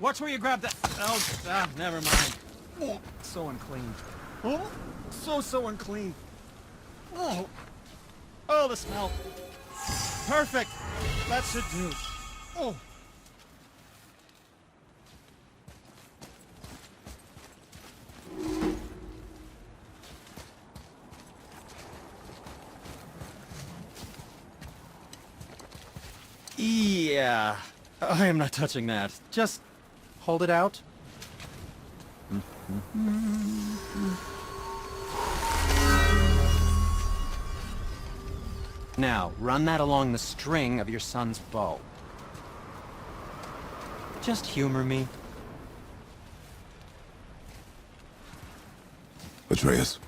Watch where you grab that. Oh, never mind. Oh, so unclean. Oh, so unclean. Oh, the smell. Perfect. That should do. Oh. Yeah, I am not touching that. Just hold it out. Now, run that along the string of your son's bow. Just humor me. Atreus,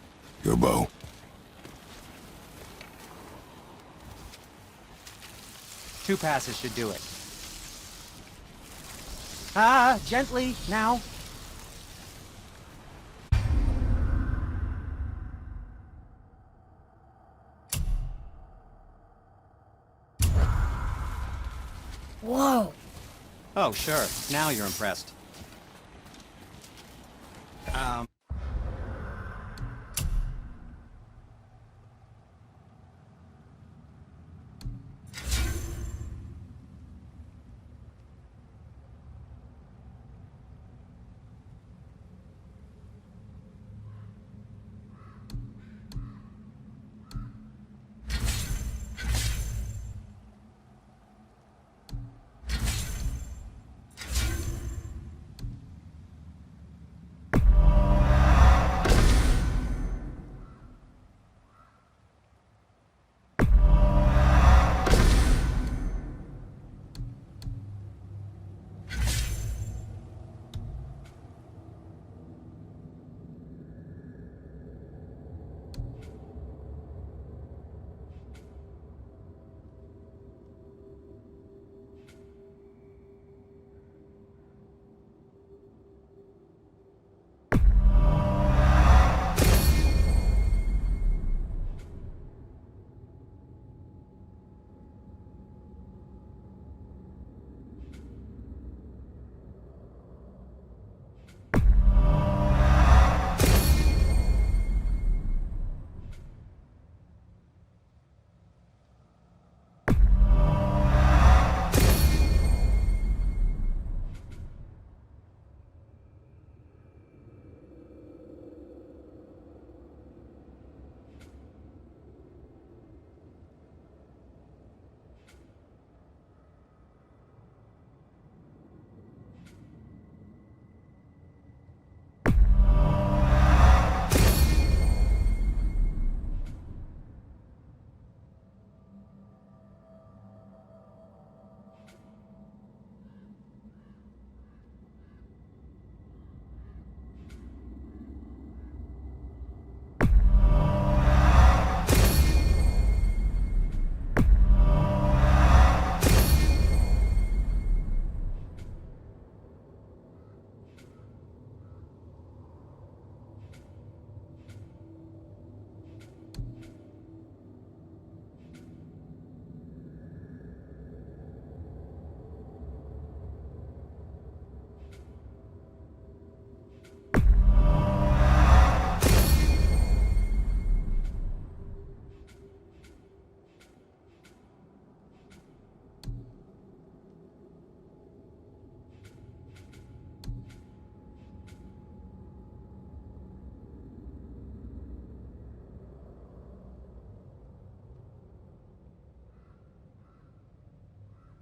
your bow. Two passes should do it. Gently, now. Whoa! Oh, sure. Now you're impressed.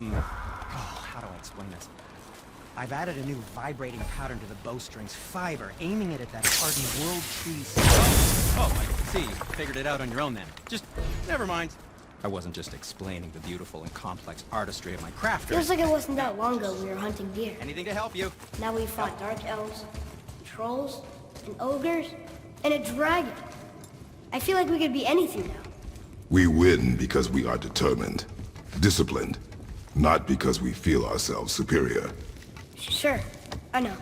Oh, how do I explain this? I've added a new vibrating pattern to the bowstring's fiber, aiming it at that hardy world tree. Oh, I see. Figured it out on your own then. Just, never mind. I wasn't just explaining the beautiful and complex artistry of my craft. Feels like it wasn't that long ago we were hunting deer. Anything to help you. Now we fought dark elves, trolls, and ogres, and a dragon. I feel like we could be anything now. We win because we are determined, disciplined, not because we feel ourselves superior. Sure, I know.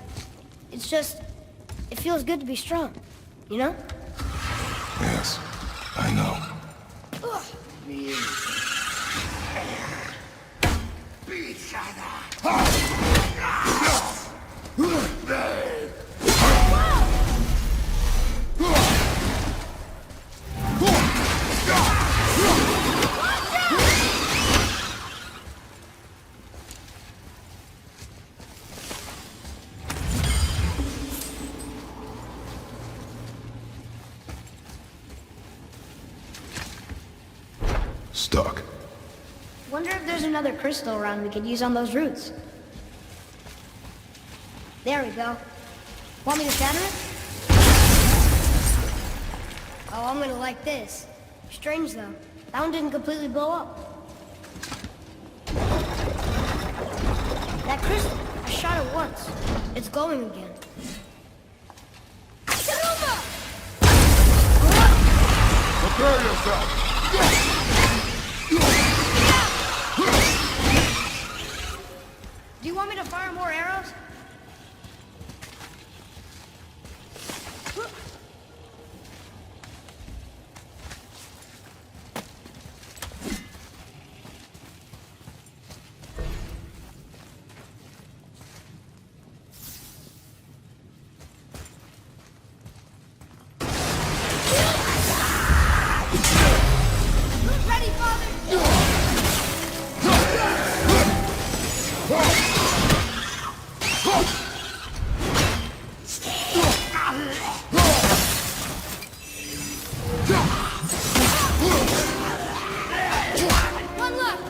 It's just, it feels good to be strong, you know? Yes, I know. Ugh. Stuck. Wonder if there's another crystal around we could use on those roots. There we go. Want me to shatter it? Oh, I'm gonna like this. Strange though. That one didn't completely blow up. That crystal, I shot it once. It's glowing again. Prepare yourself! Do you want me to fire more arrows? Ready, Father! One left!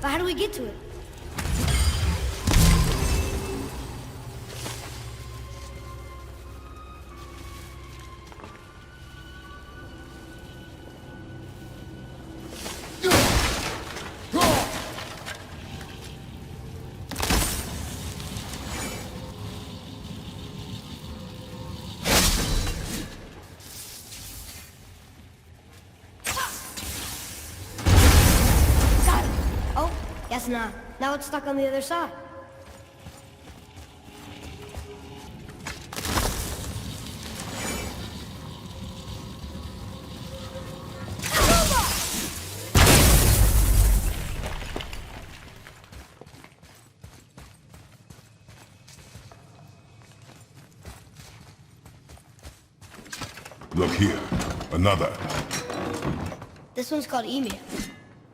How do we get to it? Guess not. Now it's stuck on the other side. Look here. Another. This one's called Emir.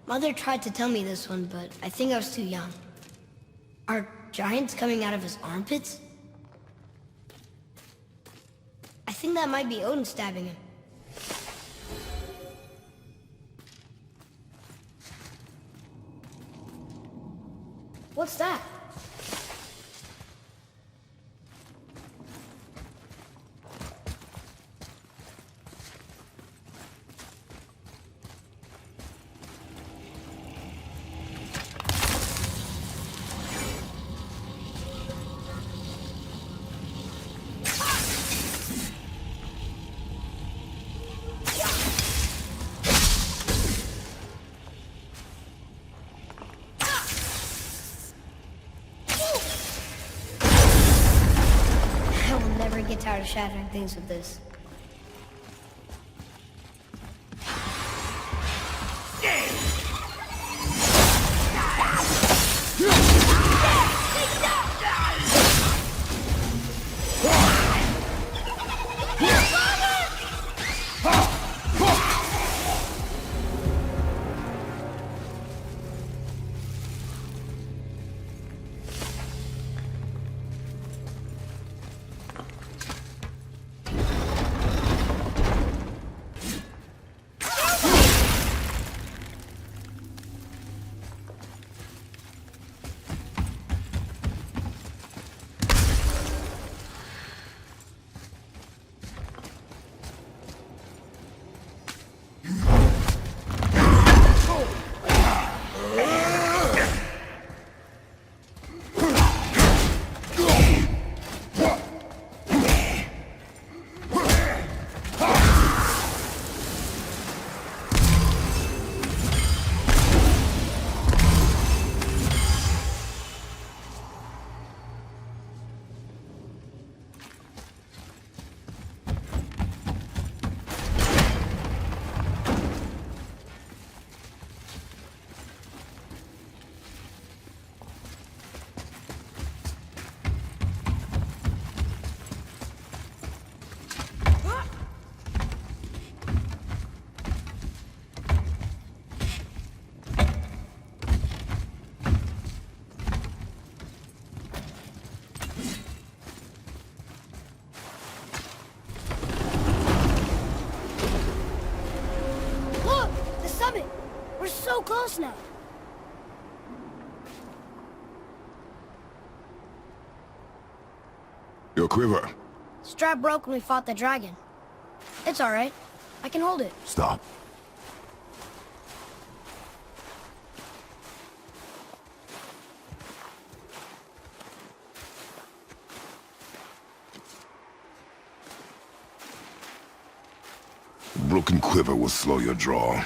Mother tried to tell me this one, but I think I was too young. Are giants coming out of his armpits? I think that might be Odin stabbing him. What's that? Get tired of shattering things with this. house now. Your quiver. Strap broke when we fought the dragon. It's alright. I can hold it. Stop. Broken quiver will slow your draw.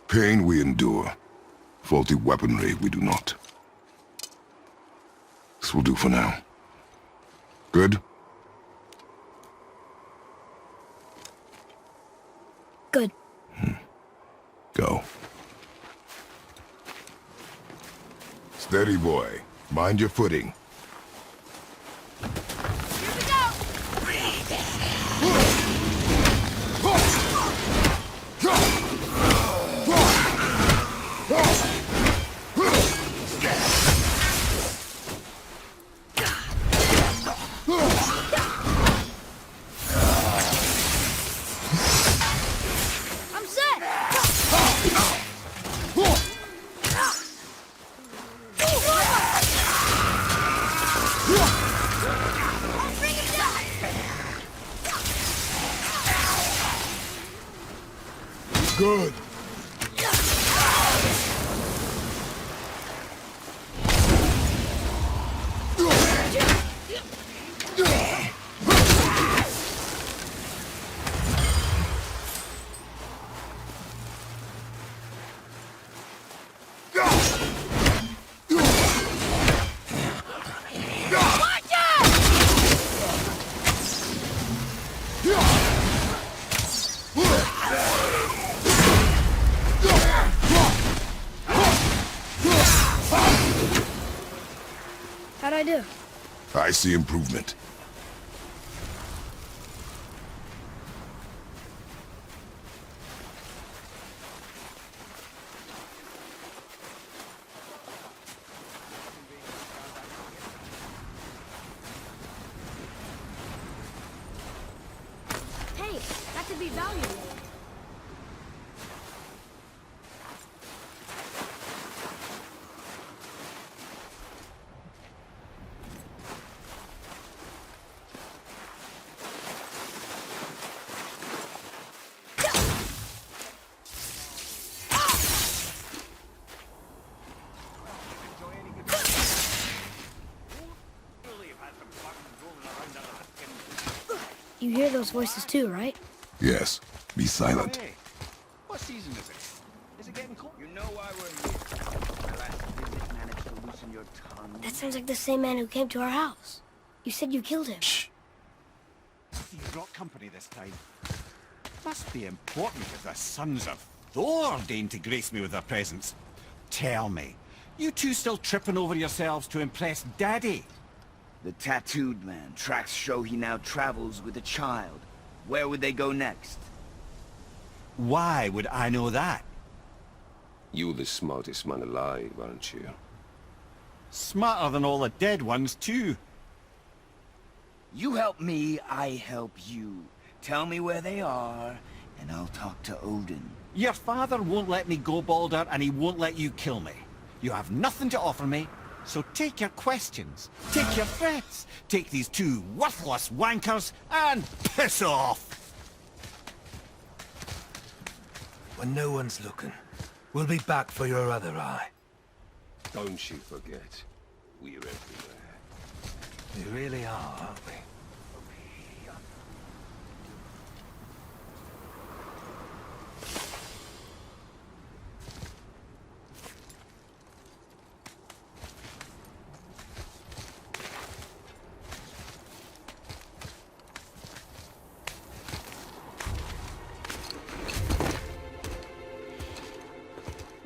Pain we endure. Faulty weaponry we do not. This will do for now. Good? Good. Go. Steady, boy. Mind your footing. Here we go! I'm set! Bring it down! Good. How'd I do? I see improvement. Hey, that could be valuable. You hear those voices too, right? Yes. Be silent. Hey, what season is it? Is it getting cold? You know why we're here. My last visit managed to loosen your tongue. That sounds like the same man who came to our house. You said you killed him. Shh. You brought company this time. Must be important if the sons of Thor deign to grace me with their presence. Tell me, you two still tripping over yourselves to impress Daddy? The tattooed man. Tracks show he now travels with a child. Where would they go next? Why would I know that? You're the smartest man alive, aren't you? Smarter than all the dead ones, too. You help me, I help you. Tell me where they are, and I'll talk to Odin. Your father won't let me go, Baldur, and he won't let you kill me. You have nothing to offer me, so take your questions, take your threats, take these two worthless wankers, and piss off! When no one's looking, we'll be back for your other eye. Don't you forget, we're everywhere. We really are, aren't we?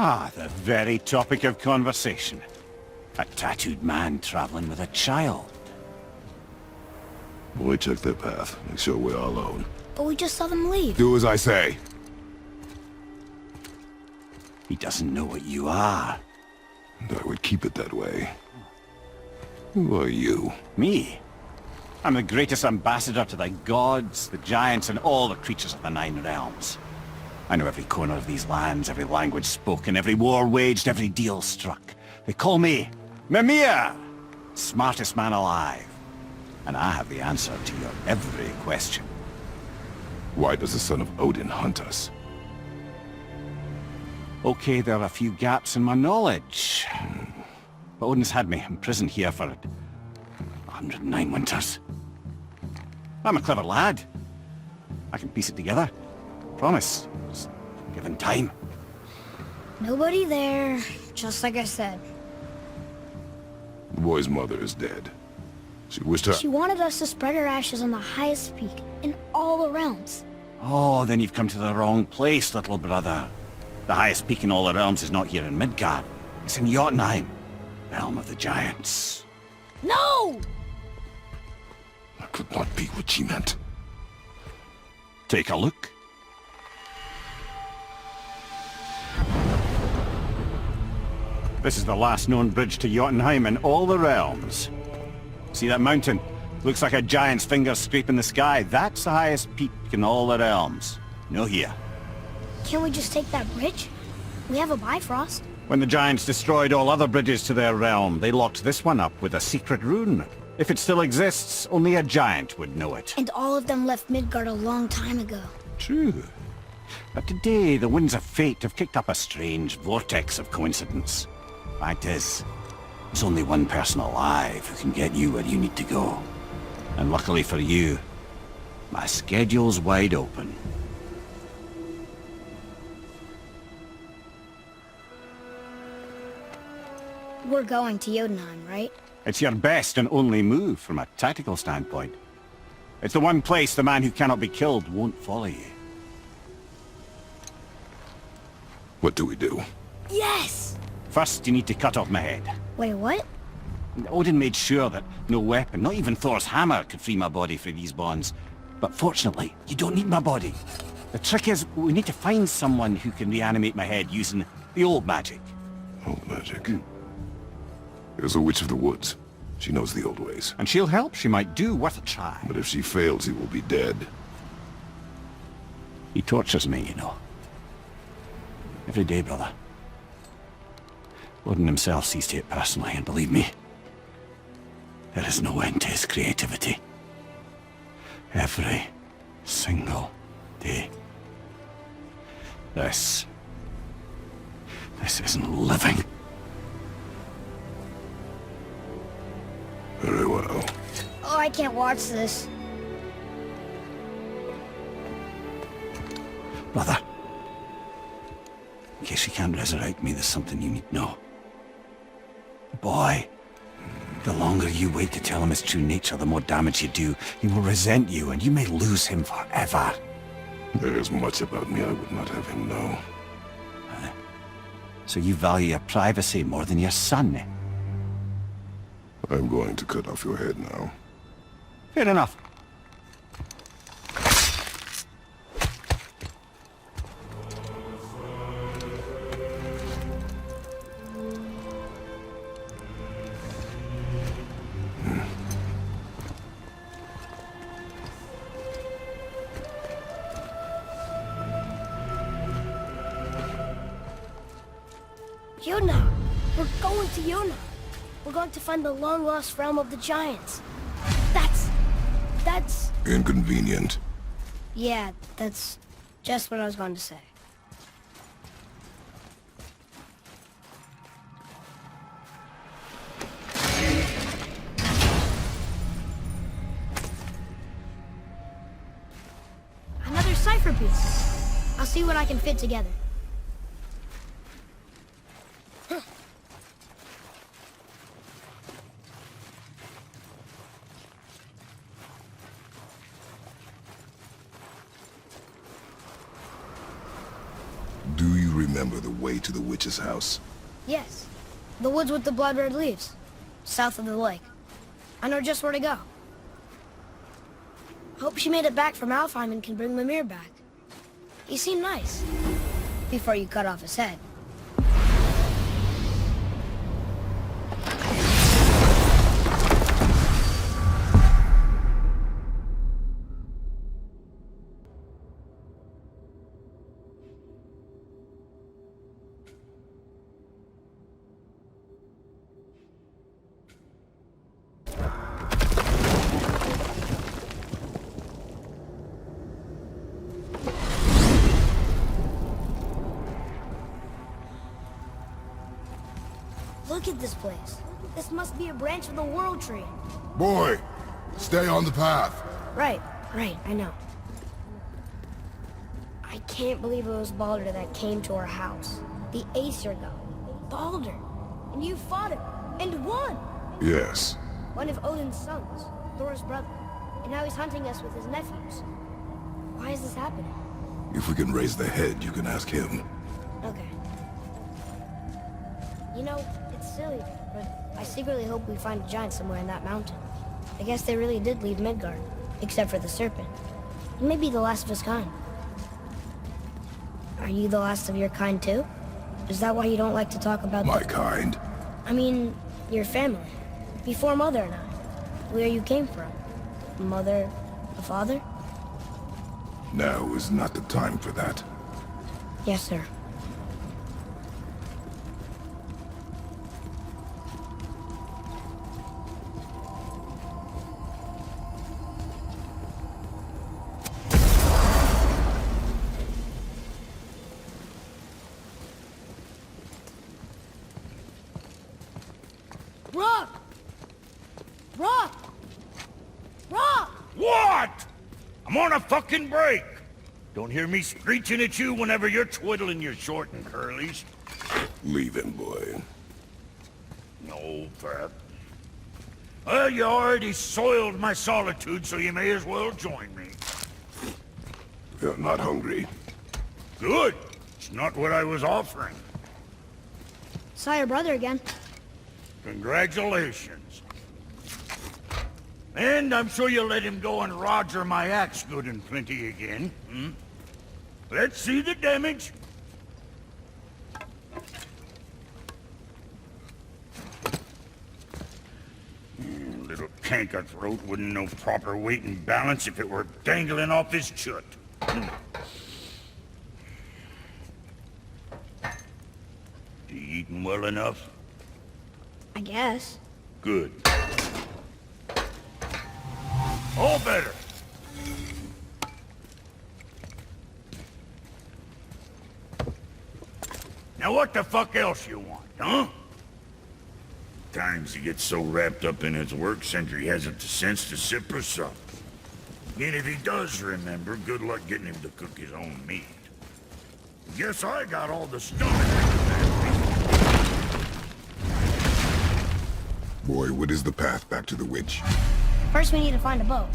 Ah, the very topic of conversation. A tattooed man traveling with a child. We check their path. Make sure we're all alone. But we just saw them leave. Do as I say. He doesn't know what you are. And I would keep it that way. Who are you? Me? I'm the greatest ambassador to the gods, the giants, and all the creatures of the Nine Realms. I know every corner of these lands, every language spoken, every war waged, every deal struck. They call me Mimir, smartest man alive. And I have the answer to your every question. Why does the son of Odin hunt us? Okay, there are a few gaps in my knowledge. But Odin's had me imprisoned here for 109 winters. I'm a clever lad. I can piece it together. Promise. Just given time. Nobody there, just like I said. The boy's mother is dead. She wished her... She wanted us to spread her ashes on the highest peak in all the realms. Oh, then you've come to the wrong place, little brother. The highest peak in all the realms is not here in Midgard. It's in Jotunheim, realm of the giants. No! That could not be what she meant. Take a look. This is the last known bridge to Jotunheim in all the realms. See that mountain? Looks like a giant's finger scraping the sky. That's the highest peak in all the realms. No here. Can't we just take that bridge? We have a Bifrost. When the giants destroyed all other bridges to their realm, they locked this one up with a secret rune. If it still exists, only a giant would know it. And all of them left Midgard a long time ago. True. But today, the winds of fate have kicked up a strange vortex of coincidence. Fact is, there's only one person alive who can get you where you need to go. And luckily for you, my schedule's wide open. We're going to Jotunheim, right? It's your best and only move from a tactical standpoint. It's the one place the man who cannot be killed won't follow you. What do we do? Yes! First, you need to cut off my head. Wait, what? Odin made sure that no weapon, not even Thor's hammer, could free my body from these bonds. But fortunately, you don't need my body. The trick is, we need to find someone who can reanimate my head using the old magic. Old magic. There's a witch of the woods. She knows the old ways. And she'll help. She might do worth a try. But if she fails, he will be dead. He tortures me, you know. Every day, brother. Odin himself sees to it personally, and believe me, there is no end to his creativity. Every single day. This isn't living. Very well. Oh, I can't watch this. Brother, in case you can't resurrect me, there's something you need to know. The boy, the longer you wait to tell him his true nature, the more damage you do. He will resent you, and you may lose him forever. There is much about me I would not have him know. So you value your privacy more than your son, eh? I'm going to cut off your head now. Fair enough. Yona! We're going to Yona! We're going to find the long-lost realm of the giants. That's... Inconvenient. Yeah, that's just what I was going to say. Another cipher piece. I'll see what I can fit together. Do you remember the way to the witch's house? Yes. The woods with the blood-red leaves. South of the lake. I know just where to go. Hope she made it back from Alfheim and can bring Mimir back. He seemed nice. Before you cut off his head. Look at this place. This must be a branch of the World Tree. Boy, stay on the path. Right, I know. I can't believe it was Baldur that came to our house. The Aesir god. Baldur. And you fought him. And won! Yes. One of Odin's sons. Thor's brother. And now he's hunting us with his nephews. Why is this happening? If we can raise the head, you can ask him. Okay. You know, it's silly, but I secretly hope we find a giant somewhere in that mountain. I guess they really did leave Midgard, except for the serpent. He may be the last of his kind. Are you the last of your kind too? Is that why you don't like to talk about My kind? I mean, your family. Before Mother and I. Where you came from. Mother, a father? Now is not the time for that. Yes, sir. Rock! Rock! Rock! What? I'm on a fucking break. Don't hear me screeching at you whenever you're twiddling your short and curlies. Leave him, boy. No, Pat. Well, you already soiled my solitude, so you may as well join me. You're not hungry. Good. It's not what I was offering. Saw your brother again. Congratulations. And I'm sure you'll let him go and roger my axe good and plenty again, hmm? Let's see the damage. Little canker throat wouldn't know proper weight and balance if it were dangling off his chut. You eating well enough? I guess. Good. All better. Now what the fuck else you want, huh? Times he gets so wrapped up in his work, Sentry hasn't the sense to sip or sup. And if he does remember, good luck getting him to cook his own meat. Guess I got all the stomach in the family. Boy, what is the path back to the witch? First we need to find a boat.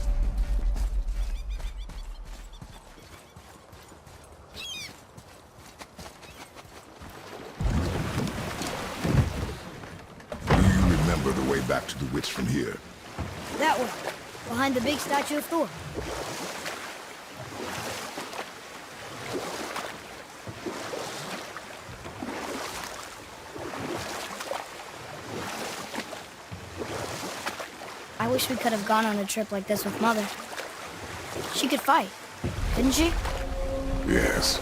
Do you remember the way back to the witch from here? That way. Behind the big statue of Thor. I wish we could have gone on a trip like this with Mother. She could fight, couldn't she? Yes.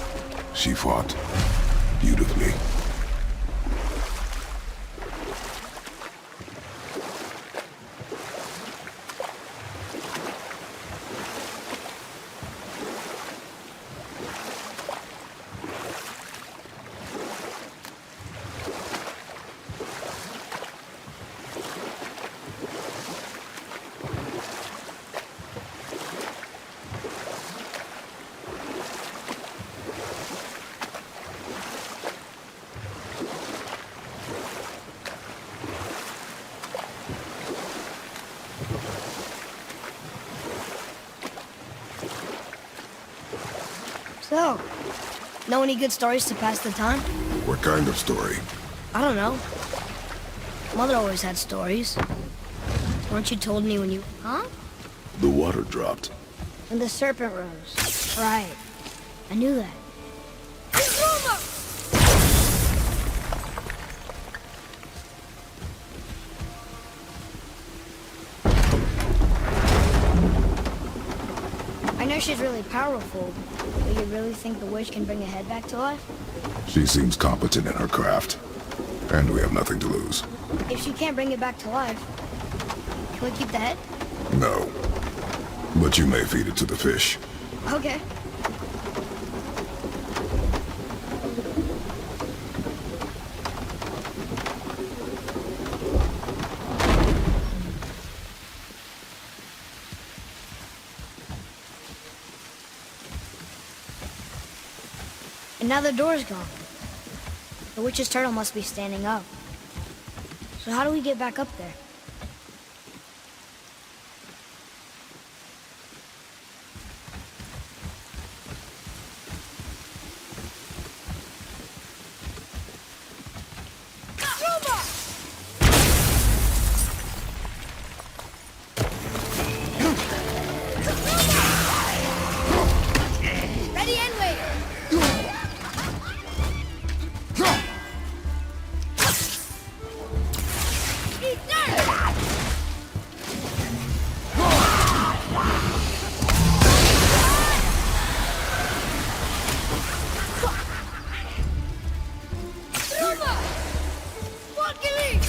She fought. Beautifully. So, know any good stories to pass the time? What kind of story? I don't know. Mother always had stories. Weren't you told me when you... Huh? The water dropped. When the serpent rose. Right. I knew that. I know she's really powerful, but you really think the witch can bring a head back to life? She seems competent in her craft. And we have nothing to lose. If she can't bring it back to life, can we keep the head? No. But you may feed it to the fish. Okay. now the door's gone. The witch's turtle must be standing up. So how do we get back up there? Ready and wait! Eat dirt! Ruma! Walking!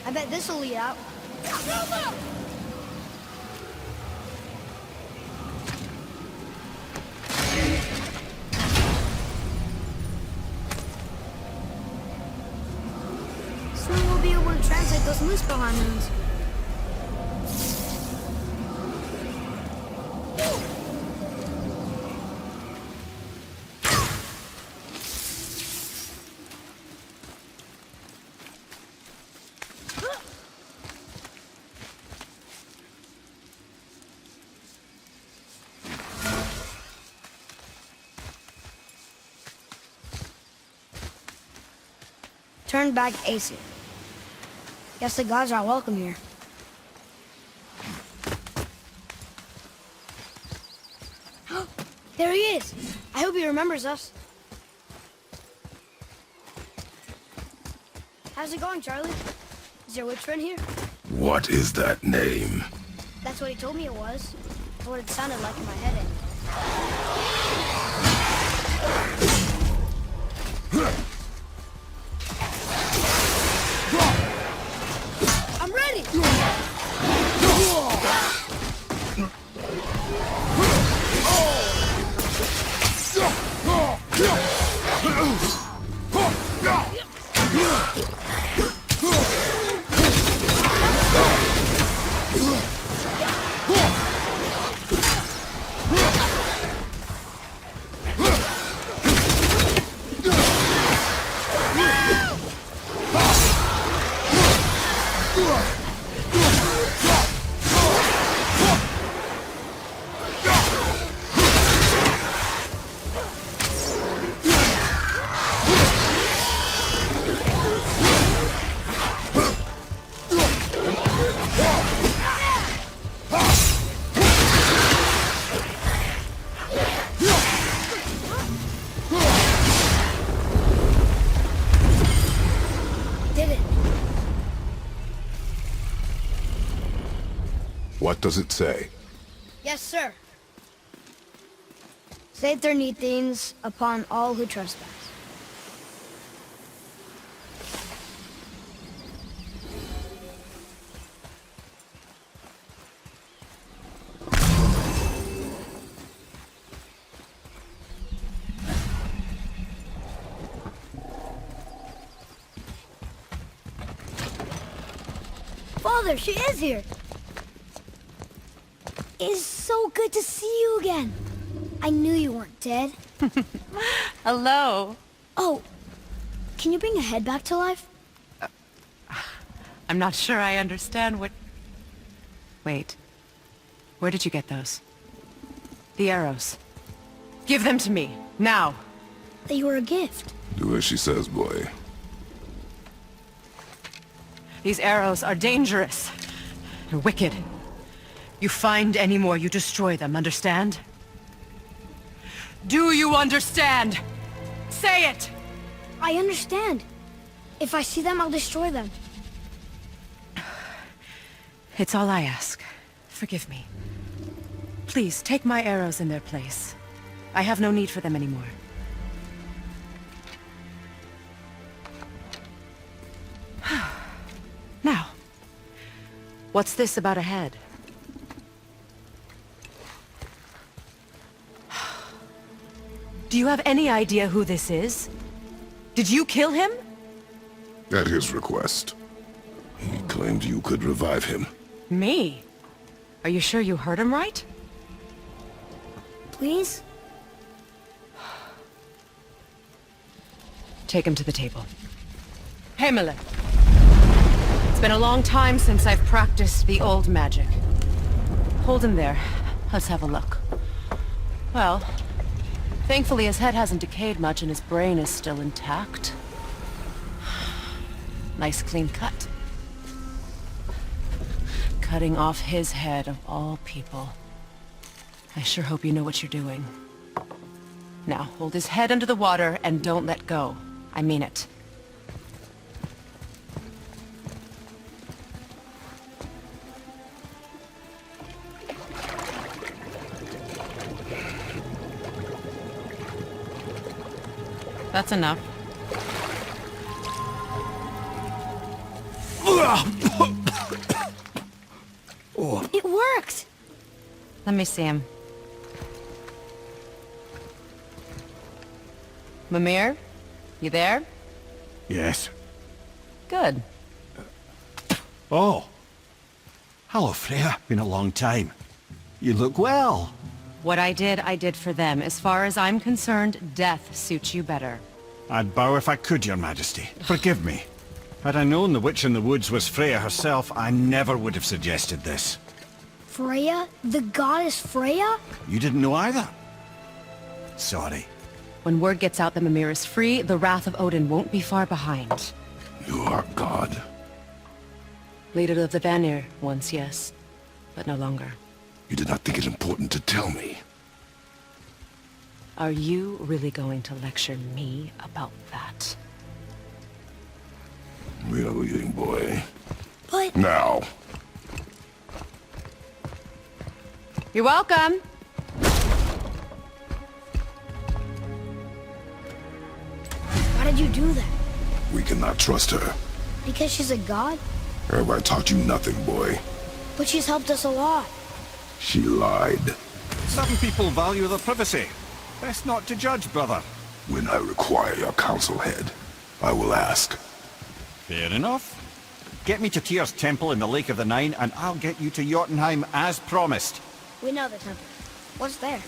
I bet this'll lead out. Soon we'll be able to translate those Muspelheim runes. Turn back Aesir. Guess the gods are welcome here. There he is! I hope he remembers us. How's it going, Charlie? Is your witch friend here? What is that name? That's what he told me it was. Or what it sounded like in my head anyway. I'm ready! What does it say? Yes, sir. Save their neat things upon all who trespass. Father, she is here! It's so good to see you again. I knew you weren't dead. Hello. Oh, can you bring a head back to life? I'm not sure I understand what... Wait. Where did you get those? The arrows. Give them to me, now. They were a gift. Do as she says, boy. These arrows are dangerous and wicked. You find any more, you destroy them, understand? Do you understand? Say it! I understand. If I see them, I'll destroy them. It's all I ask. Forgive me. Please, take my arrows in their place. I have no need for them anymore. Now, what's this about a head? Do you have any idea who this is? Did you kill him? At his request. He claimed you could revive him. Me? Are you sure you heard him right? Please? Take him to the table. Himmelen. It's been a long time since I've practiced the old magic. Hold him there. Let's have a look. Well, thankfully his head hasn't decayed much and his brain is still intact. Nice clean cut. Cutting off his head of all people. I sure hope you know what you're doing. Now, hold his head under the water and don't let go. I mean it. That's enough. It worked! Let me see him. Mimir? You there? Yes. Good. Oh. Hello, Freya. Been a long time. You look well. What I did for them. As far as I'm concerned, death suits you better. I'd bow if I could, Your Majesty. Forgive me. Had I known the witch in the woods was Freya herself, I never would have suggested this. Freya? The goddess Freya? You didn't know either? Sorry. When word gets out that Mimir is free, the wrath of Odin won't be far behind. You are God. Leader of the Vanir, once, yes. But no longer. You did not think it important to tell me. Are you really going to lecture me about that? Really, boy. But... Now. You're welcome! Why did you do that? We cannot trust her. Because she's a god? Have I taught you nothing, boy? But she's helped us a lot. She lied. Some people value their privacy. Best not to judge, brother. When I require your council head, I will ask. Fair enough. Get me to Tyr's temple in the Lake of the Nine, and I'll get you to Jotunheim as promised. We know the temple. What's there?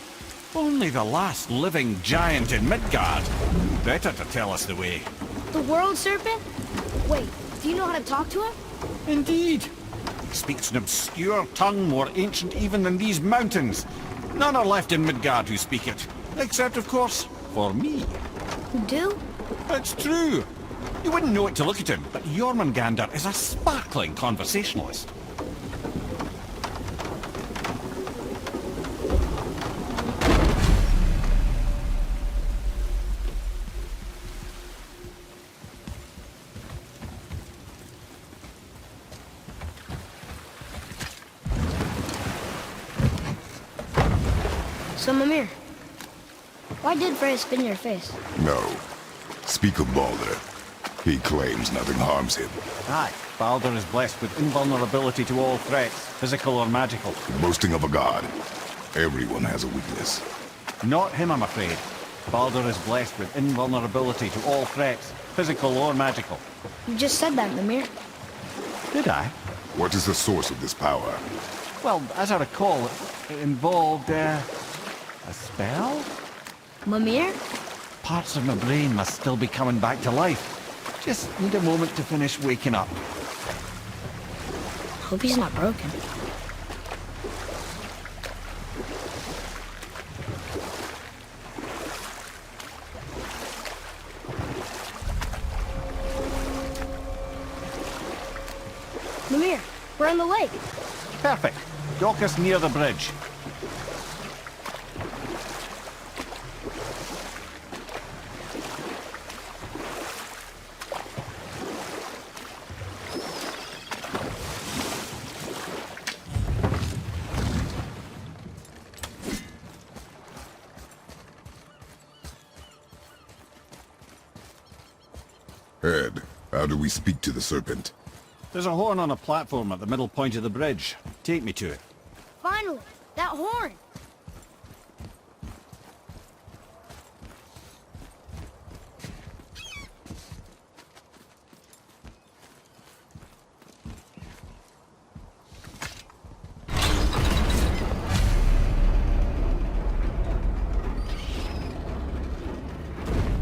Only the last living giant in Midgard. Better to tell us the way. The world serpent? Wait, do you know how to talk to him? Indeed. He speaks an obscure tongue more ancient even than these mountains. None are left in Midgard who speak it. Except, of course, for me. You do? It's true. You wouldn't know it to look at him, but Jormungandr is a sparkling conversationalist. So, Mimir, why did Freya spin your face? No. Speak of Baldur. He claims nothing harms him. Aye, Baldur is blessed with invulnerability to all threats, physical or magical. Boasting of a god. Everyone has a weakness. Not him, I'm afraid. Baldur is blessed with invulnerability to all threats, physical or magical. You just said that, Mimir. Did I? What is the source of this power? Well, as I recall, it involved, a spell? Mimir? Parts of my brain must still be coming back to life. Just need a moment to finish waking up. Hope he's not broken. Mimir, we're on the lake. Perfect. Dock us near the bridge. Ed, how do we speak to the serpent? There's a horn on a platform at the middle point of the bridge. Take me to it. Finally, that horn!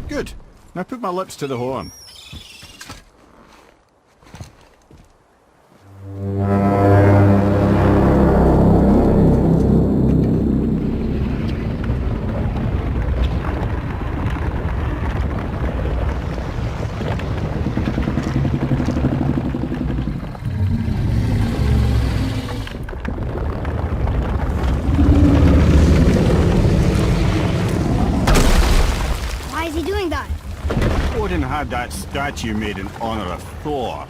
Good. Now put my lips to the horn. Why is he doing that? Odin had that statue made in honor of Thor.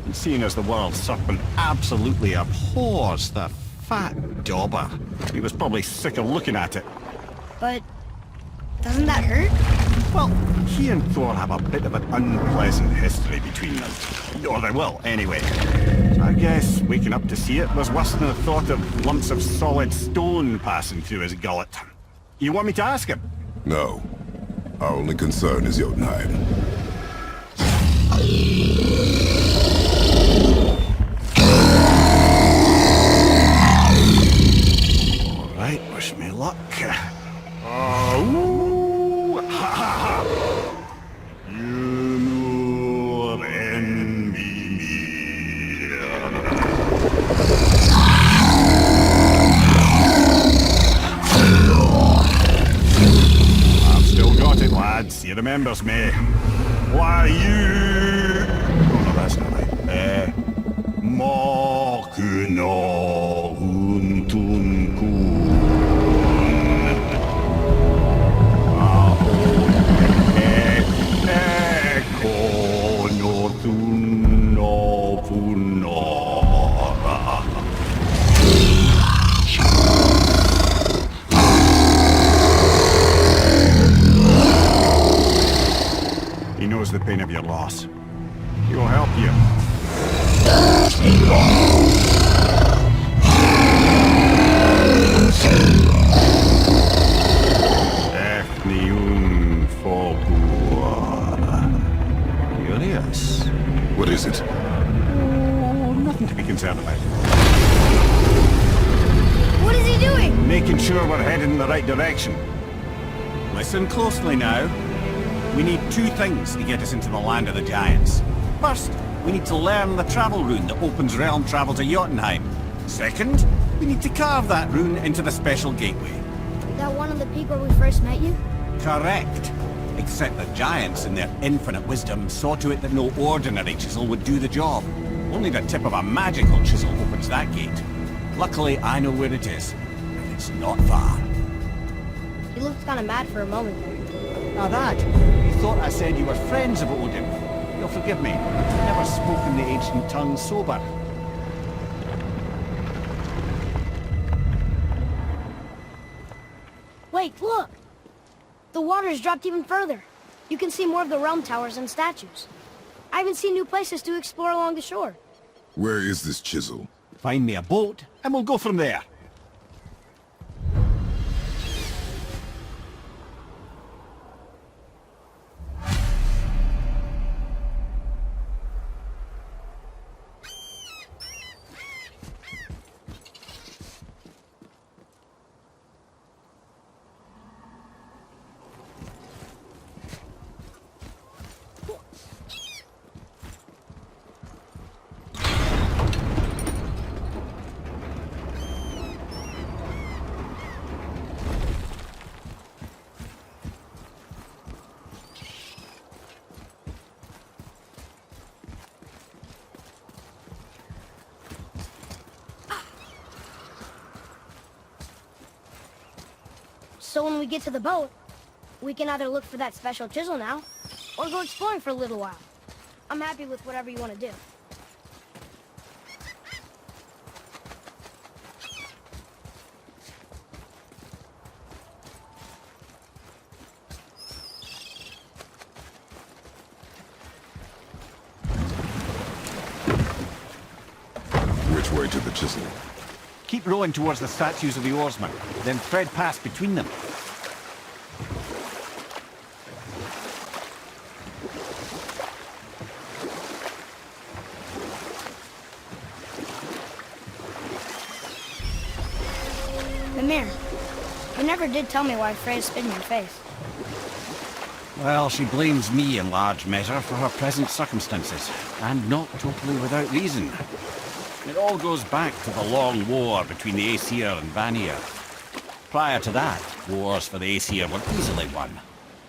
And seeing as the world serpent absolutely abhors the fat dauber, he was probably sick of looking at it. But doesn't that hurt? Well, he and Thor have a bit of an unpleasant history between them. Or they will, anyway. So I guess waking up to see it was worse than the thought of lumps of solid stone passing through his gullet. You want me to ask him? No. Our only concern is Jotunheim. All right, wish me luck. Oh, ha ha ha! You envy me. I've still got it, lads. He remembers me. Why you? Oh no, that's not right. Makuna untunkun. He knows the pain of your loss. He will help you. Ethniun Fogua. Atreus. What is it? Oh, nothing to be concerned about. What is he doing? Making sure we're heading in the right direction. Listen closely now. We need two things to get us into the land of the giants. First, we need to learn the travel rune that opens realm travel to Jotunheim. Second, we need to carve that rune into the special gateway. That one on the peak where we first met you? Correct. Except the giants, in their infinite wisdom, saw to it that no ordinary chisel would do the job. Only the tip of a magical chisel opens that gate. Luckily, I know where it is. And it's not far. He looked kind of mad for a moment there. Now that, you thought I said you were friends of Odin. You'll forgive me. I've never spoken the ancient tongue sober. Wait, look! The water's dropped even further. You can see more of the realm towers and statues. I even see new places to explore along the shore. Where is this chisel? Find me a boat, and we'll go from there. So when we get to the boat, we can either look for that special chisel now, or go exploring for a little while. I'm happy with whatever you want to do. Which way to the chisel? Keep rowing towards the statues of the oarsmen, then thread past between them. Mimir, you never did tell me why Freya spit in your face. Well, she blames me in large measure for her present circumstances, and not totally without reason. It all goes back to the long war between the Aesir and Vanir. Prior to that, wars for the Aesir were easily won,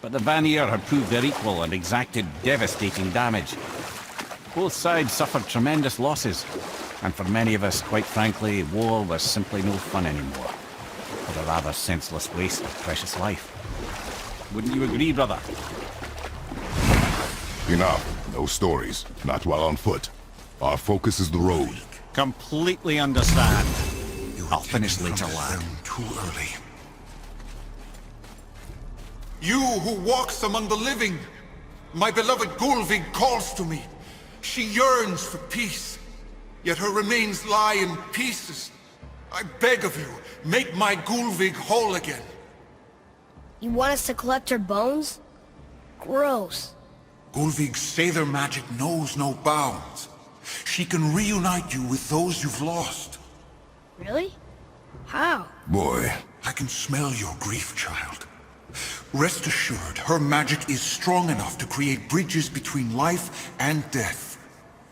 but the Vanir had proved their equal and exacted devastating damage. Both sides suffered tremendous losses, and for many of us, quite frankly, war was simply no fun anymore, but a rather senseless waste of precious life. Wouldn't you agree, brother? Enough. No stories. Not while on foot. Our focus is the road. Completely understand. I'll finish later, lad. Too early. You who walks among the living, my beloved Gulvig calls to me. She yearns for peace, yet her remains lie in pieces. I beg of you, make my Gulvig whole again. You want us to collect her bones? Gross. Gulvig's Sather magic knows no bounds. She can reunite you with those you've lost. Really? How? Boy. I can smell your grief, child. Rest assured, her magic is strong enough to create bridges between life and death,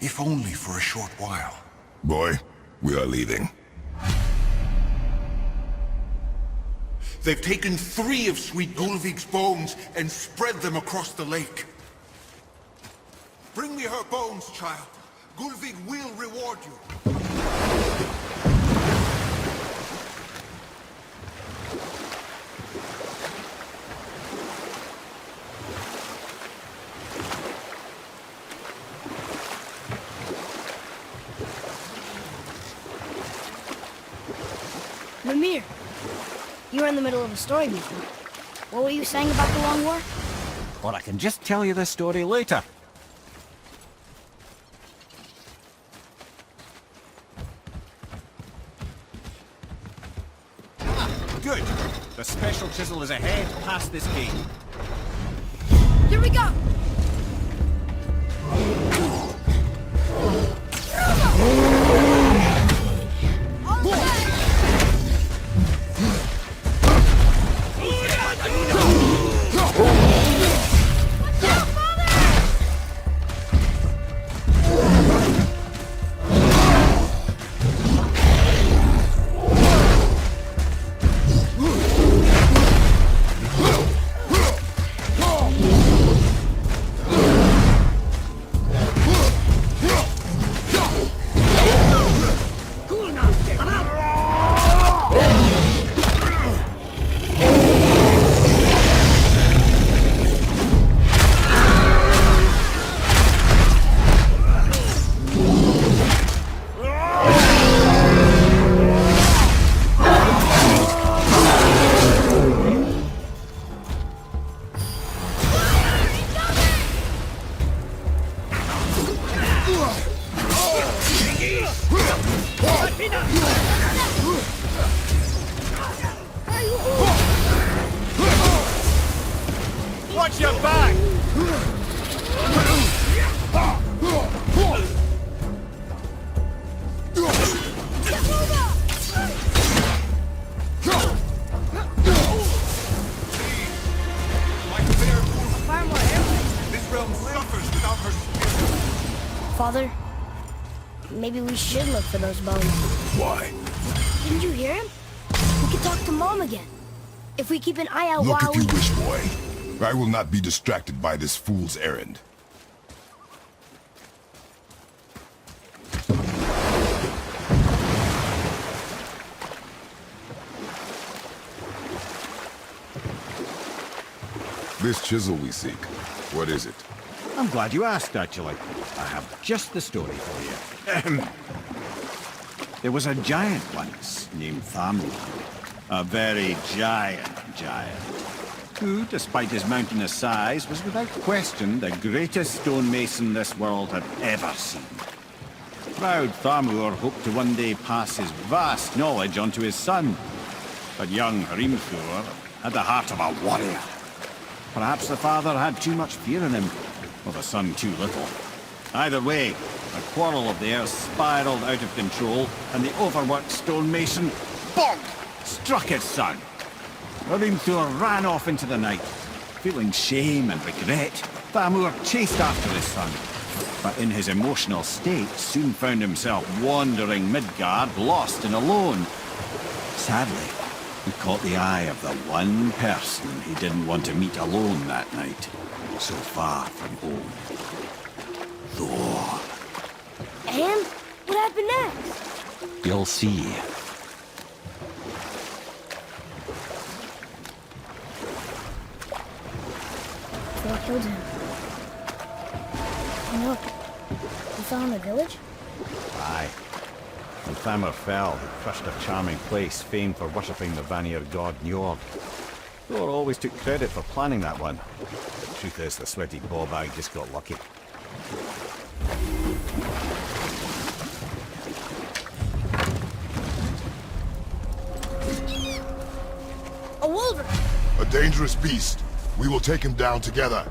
if only for a short while. Boy, we are leaving. They've taken 3 of Sweet Gulvig's bones and spread them across the lake. Bring me her bones, child. Gulvig will reward you. Mimir, you were in the middle of a story before. What were you saying about the Long War? Or I can just tell you this story later. Good. The special chisel is ahead past this gate. Here we go! Watch your back! This realm suffers without her spirit. Father, maybe we should look for those bones. Why? Didn't you hear him? We could talk to Mom again. If we keep an eye out Look while if you wish, boy. I will not be distracted by this fool's errand. This chisel we seek, what is it? I'm glad you asked, actually. I have just the story for you. There was a giant once named Thamur. A very giant, who, despite his mountainous size, was without question the greatest stonemason this world had ever seen. Proud Thamur hoped to one day pass his vast knowledge on to his son. But young Hrimthur had the heart of a warrior. Perhaps the father had too much fear in him, or the son too little. Either way, a quarrel of theirs spiraled out of control, and the overworked stonemason, bonk, struck his son. Hrimthur ran off into the night. Feeling shame and regret, Thamur chased after his son, but in his emotional state soon found himself wandering Midgard, lost and alone. Sadly, he caught the eye of the one person he didn't want to meet alone that night, so far from home. Thor. And what happened next? You'll see. Thor killed him. And look, we found the village? Aye. When Thamur fell, he crushed a charming place famed for worshipping the Vanir god Njord. Thor always took credit for planning that one. The truth is, the sweaty ballbag just got lucky. A wolverine! A dangerous beast. We will take him down together.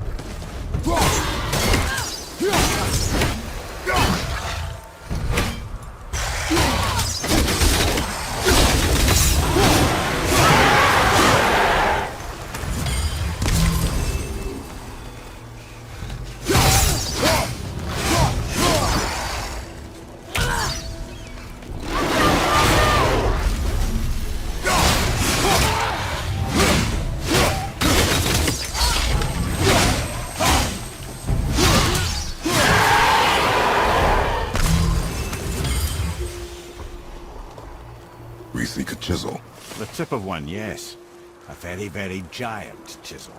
We seek a chisel. The tip of one, yes. A very, very giant chisel.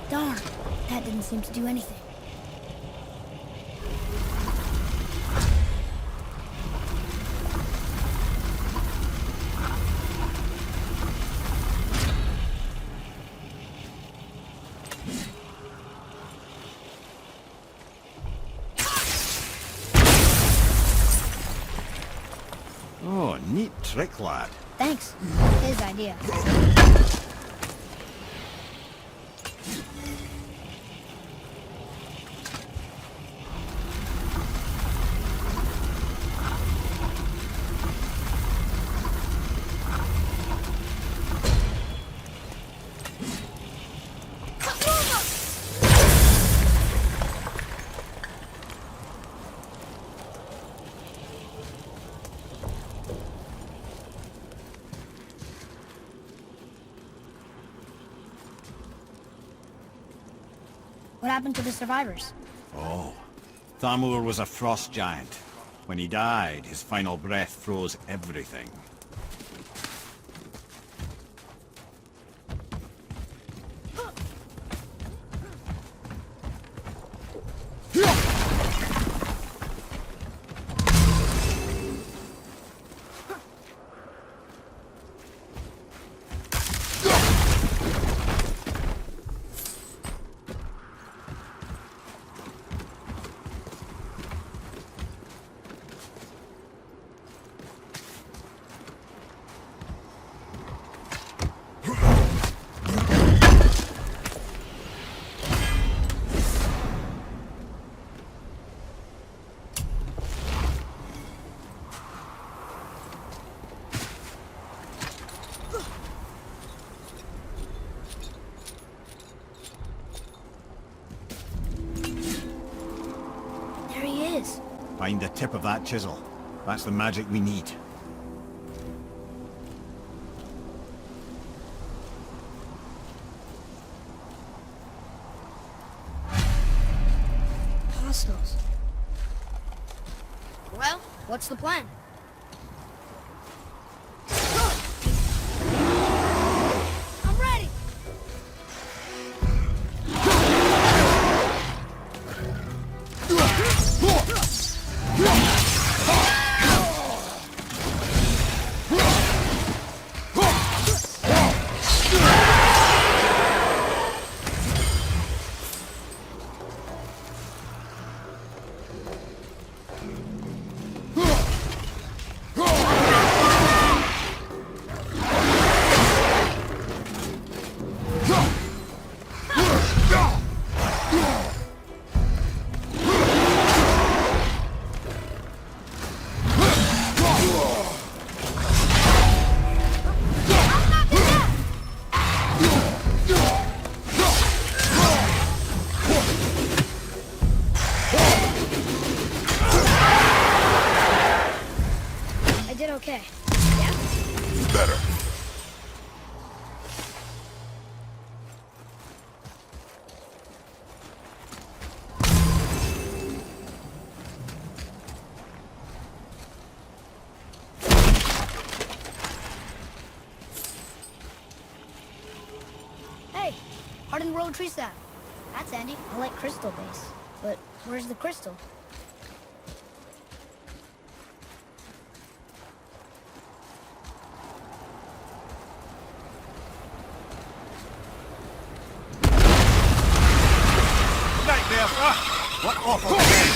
Darn, that didn't seem to do anything. Oh, neat trick, lad. Thanks. His idea. What happened to the survivors? Oh, Thamur was a frost giant. When he died, his final breath froze everything. Find the tip of that chisel. That's the magic we need. hostiles. Well, what's the plan? I'm ready! Okay. Yeah? Better. Hey, hardened road tree sap. That's handy. I like crystal base. But where's the crystal? What awful thing!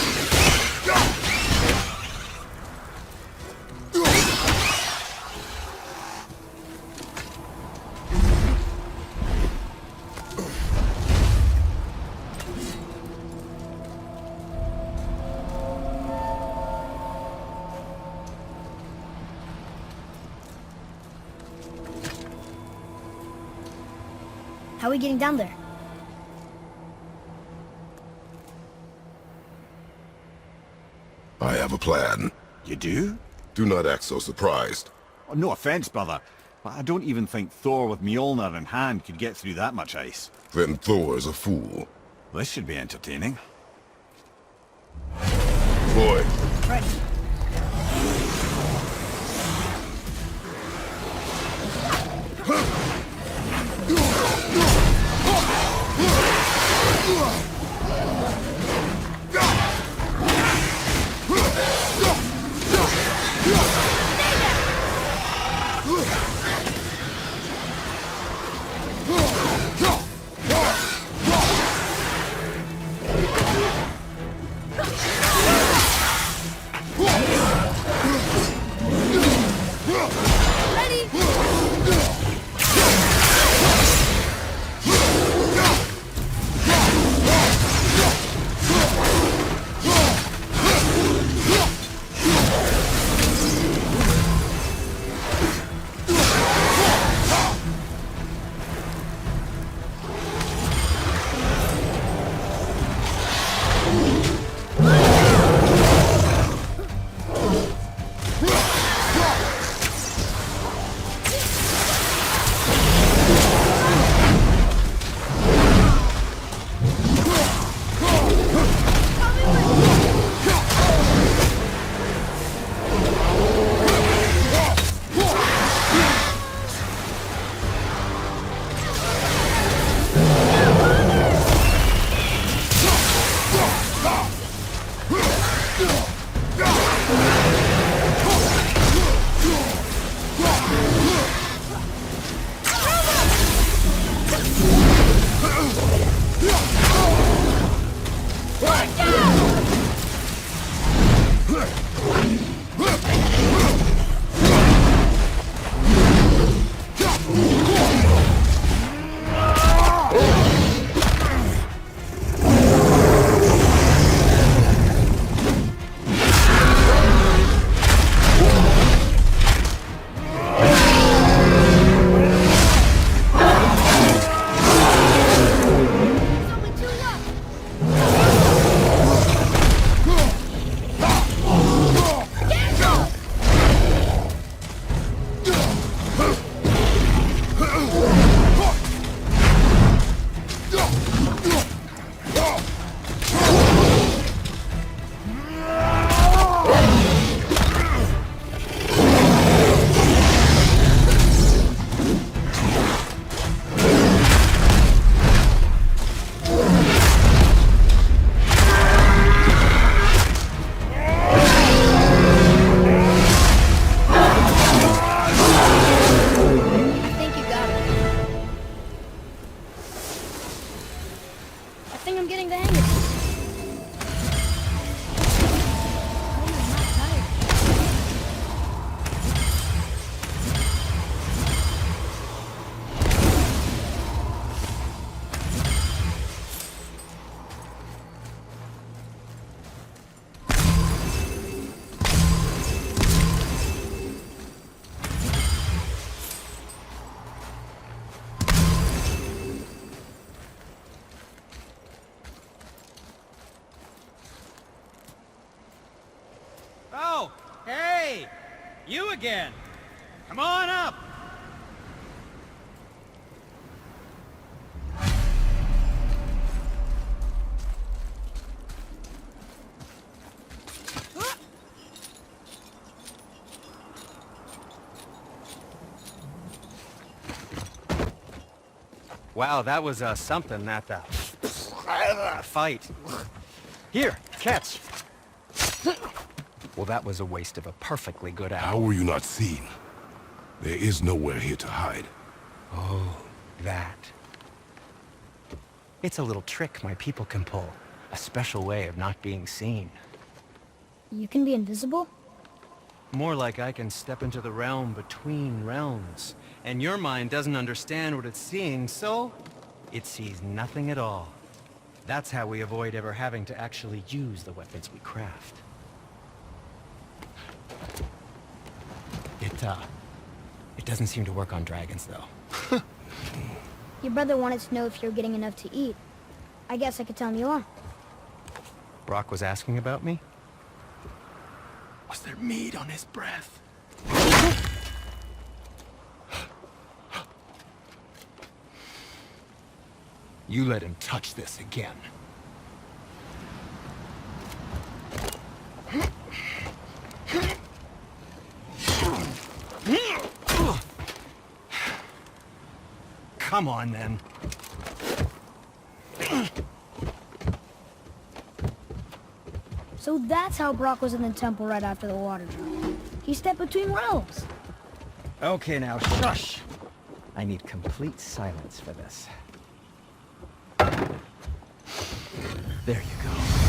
How are we getting down there? I have a plan. You do? Do not act so surprised. Oh, no offense, brother, but I don't even think Thor with Mjolnir in hand could get through that much ice. Then Thor's a fool. This should be entertaining. Boy, Ready. think I'm getting the hang of this. Oh, hey! You again! Come on up! Wow, that was something, that fight. Here, catch. Well, that was a waste of a perfectly good hour. How were you not seen? There is nowhere here to hide. Oh, that. It's a little trick my people can pull. A special way of not being seen. You can be invisible? More like I can step into the realm between realms. And your mind doesn't understand what it's seeing, so it sees nothing at all. That's how we avoid ever having to actually use the weapons we craft. It doesn't seem to work on dragons, though. Your brother wanted to know if you're getting enough to eat. I guess I could tell him you are. Brock was asking about me? Was there meat on his breath? You let him touch this again. Come on, then. So that's how Brock was in the temple right after the water drop. He stepped between realms. Okay, now, shush! I need complete silence for this. There you go.